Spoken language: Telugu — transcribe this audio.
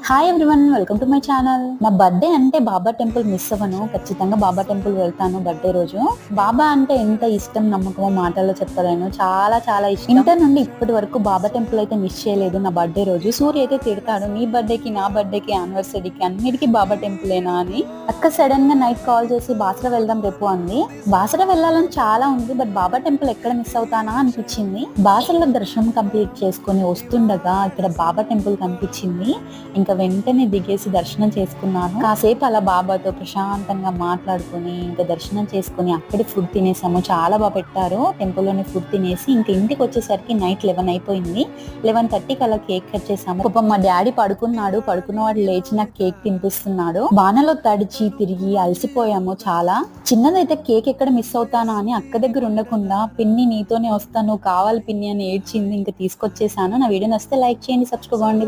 Hi everyone, welcome to my channel. నా బర్త్డే అంటే బాబా టెంపుల్ మిస్ అవ్వను. ఖచ్చితంగా బాబా టెంపుల్ వెళ్తాను బర్త్డే రోజు. బాబా అంటే ఎంత ఇష్టం, నమ్మకమో మాటల్లో చెప్పలేను. చాలా చాలా ఇష్టం. ఇంటర్ నుండి ఇప్పటి వరకు బాబా టెంపుల్ అయితే మిస్ చేయలేదు. నా బర్త్డే రోజు సూర్య అయితే తిడతాడు, నీ బర్త్డేకి నా బర్త్డేకి యానివర్సరీకి అన్నిటికీ బాబా టెంపులేనా అని. అక్క సడన్ గా నైట్ కాల్ చేసి బాసర వెళ్దాం రేపు అంది. బాసర వెళ్ళాలని చాలా ఉంది, బట్ బాబా టెంపుల్ ఎక్కడ మిస్ అవుతానా అనిపించింది. బాసరలో దర్శనం కంప్లీట్ చేసుకుని వస్తుండగా ఇక్కడ బాబా టెంపుల్ కనిపించింది. ఇంకా వెంటనే దిగేసి దర్శనం చేసుకున్నాను. కాసేపు అలా బాబాతో ప్రశాంతంగా మాట్లాడుకుని ఇంకా దర్శనం చేసుకుని అక్కడే ఫుడ్ తినేసాము. చాలా బాగా పెట్టారు. టెంపుల్లోనే ఫుడ్ తినేసి ఇంకా ఇంటికి వచ్చేసరికి నైట్ 11 అయిపోయింది. 11:30కి అలా కేక్ కట్ చేసాము. పాపం మా డాడీ పడుకున్నాడు. పడుకున్నవాడు లేచి నాకు కేక్ తినిపిస్తున్నాడు. వానలో తడిచి తిరిగి అలసిపోయాము చాలా. చిన్నదైతే కేక్ ఎక్కడ మిస్ అవుతానా అని అక్క దగ్గర ఉండకుండా, పిన్ని నీతోనే వస్తాను కావాలి పిన్ని అని ఏడ్చింది. ఇంకా తీసుకొచ్చేసాను. నా వీడియో నచ్చితే లైక్ చేయండి, సబ్స్క్రైబ్ అవ్వండి.